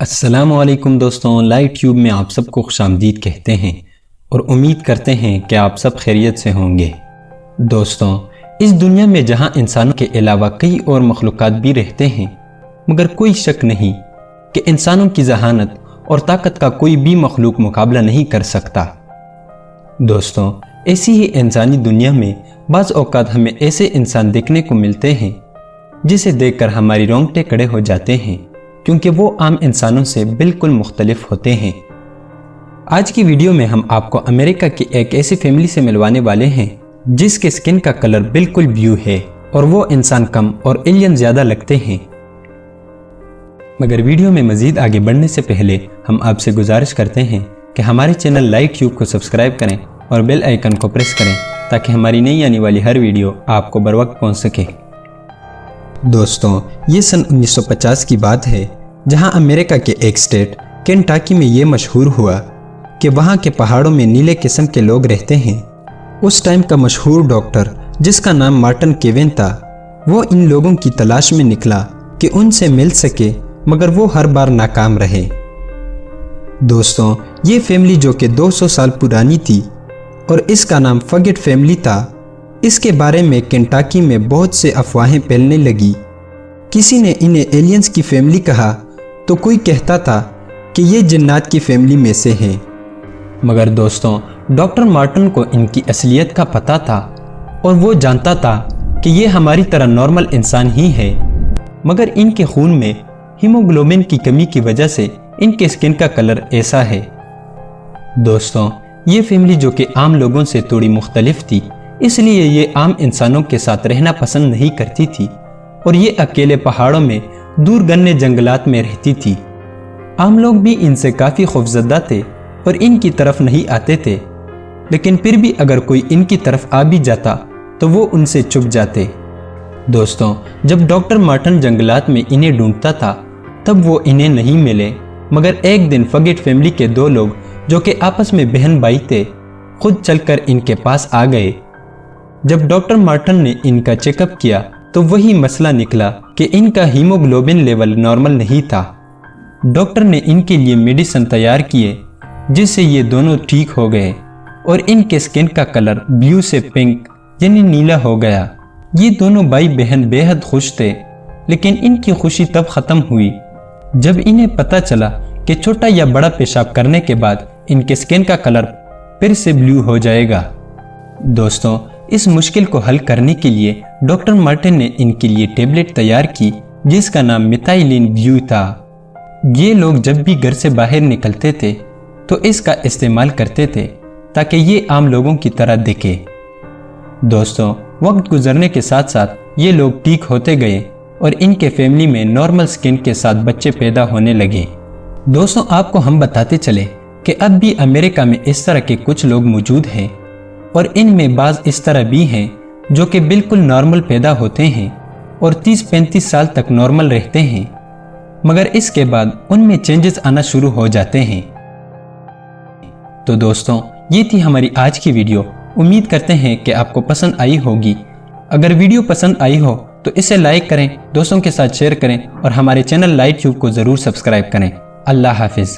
السلام علیکم دوستوں، لائٹ ٹیوب میں آپ سب کو خوش آمدید کہتے ہیں اور امید کرتے ہیں کہ آپ سب خیریت سے ہوں گے۔ دوستوں، اس دنیا میں جہاں انسانوں کے علاوہ کئی اور مخلوقات بھی رہتے ہیں، مگر کوئی شک نہیں کہ انسانوں کی ذہانت اور طاقت کا کوئی بھی مخلوق مقابلہ نہیں کر سکتا۔ دوستوں، ایسی ہی انسانی دنیا میں بعض اوقات ہمیں ایسے انسان دیکھنے کو ملتے ہیں جسے دیکھ کر ہماری رونگٹے کھڑے ہو جاتے ہیں، کیونکہ وہ عام انسانوں سے بالکل مختلف ہوتے ہیں۔ آج کی ویڈیو میں ہم آپ کو امریکہ کی ایک ایسی فیملی سے ملوانے والے ہیں جس کے سکن کا کلر بالکل بلیو ہے اور وہ انسان کم اور ایلین زیادہ لگتے ہیں۔ مگر ویڈیو میں مزید آگے بڑھنے سے پہلے ہم آپ سے گزارش کرتے ہیں کہ ہمارے چینل لائٹ ٹیوب کو سبسکرائب کریں اور بیل آئیکن کو پریس کریں تاکہ ہماری نئی آنے والی ہر ویڈیو آپ کو بر وقت پہنچ سکے۔ دوستوں، یہ سن 1950 کی بات ہے جہاں امریکہ کے ایک اسٹیٹ کینٹاکی میں یہ مشہور ہوا کہ وہاں کے پہاڑوں میں نیلے قسم کے لوگ رہتے ہیں۔ اس ٹائم کا مشہور ڈاکٹر جس کا نام مارٹن کیون تھا، وہ ان لوگوں کی تلاش میں نکلا کہ ان سے مل سکے، مگر وہ ہر بار ناکام رہے۔ دوستوں، یہ فیملی جو کہ 200 سال پرانی تھی اور اس کا نام فگٹ فیملی تھا، اس کے بارے میں کینٹاکی میں بہت سے افواہیں پھیلنے لگی۔ کسی نے انہیں ایلینز کی فیملی کہا تو کوئی کہتا تھا کہ یہ جنات کی فیملی میں سے ہیں۔ مگر دوستوں، ڈاکٹر مارٹن کو ان کی اصلیت کا پتہ تھا اور وہ جانتا تھا کہ یہ ہماری طرح نارمل انسان ہی ہے، مگر ان کے خون میں ہیموگلوبن کی کمی کی وجہ سے ان کے سکن کا کلر ایسا ہے۔ دوستوں، یہ فیملی جو کہ عام لوگوں سے تھوڑی مختلف تھی، اس لیے یہ عام انسانوں کے ساتھ رہنا پسند نہیں کرتی تھی اور یہ اکیلے پہاڑوں میں دور گنے جنگلات میں رہتی تھی۔ عام لوگ بھی ان سے کافی خوفزدہ تھے اور ان کی طرف نہیں آتے تھے، لیکن پھر بھی اگر کوئی ان کی طرف آ بھی جاتا تو وہ ان سے چھپ جاتے۔ دوستوں، جب ڈاکٹر مارٹن جنگلات میں انہیں ڈھونڈتا تھا تب وہ انہیں نہیں ملے، مگر ایک دن فگٹ فیملی کے دو لوگ جو کہ آپس میں بہن بھائی تھے خود چل کر ان کے پاس آ گئے۔ جب ڈاکٹر مارٹن نے ان کا چیک اپ کیا تو وہی مسئلہ نکلا کہ ان کا ہیموگلوبن لیول نارمل نہیں تھا۔ ڈاکٹر نے ان کے لیے میڈیسن تیار کیے جس سے یہ دونوں ٹھیک ہو گئے اور ان کے سکن کا کلر بلیو سے پنک یعنی نیلا ہو گیا۔ یہ دونوں بھائی بہن بے حد خوش تھے، لیکن ان کی خوشی تب ختم ہوئی جب انہیں پتہ چلا کہ چھوٹا یا بڑا پیشاب کرنے کے بعد ان کے سکن کا کلر پھر سے بلیو ہو جائے گا۔ دوستوں، اس مشکل کو حل کرنے کے لیے ڈاکٹر مارٹن نے ان کے لیے ٹیبلٹ تیار کی جس کا نام میتھائلین بلیو تھا۔ یہ لوگ جب بھی گھر سے باہر نکلتے تھے تو اس کا استعمال کرتے تھے تاکہ یہ عام لوگوں کی طرح دکھے۔ دوستوں، وقت گزرنے کے ساتھ ساتھ یہ لوگ ٹھیک ہوتے گئے اور ان کے فیملی میں نارمل سکن کے ساتھ بچے پیدا ہونے لگے۔ دوستوں، آپ کو ہم بتاتے چلے کہ اب بھی امریکہ میں اس طرح کے کچھ لوگ موجود ہیں اور ان میں بعض اس طرح بھی ہیں جو کہ بالکل نارمل پیدا ہوتے ہیں اور 30-35 سال تک نارمل رہتے ہیں، مگر اس کے بعد ان میں چینجز آنا شروع ہو جاتے ہیں۔ تو دوستوں، یہ تھی ہماری آج کی ویڈیو۔ امید کرتے ہیں کہ آپ کو پسند آئی ہوگی۔ اگر ویڈیو پسند آئی ہو تو اسے لائک کریں، دوستوں کے ساتھ شیئر کریں اور ہمارے چینل لائٹ ٹیوب کو ضرور سبسکرائب کریں۔ اللہ حافظ۔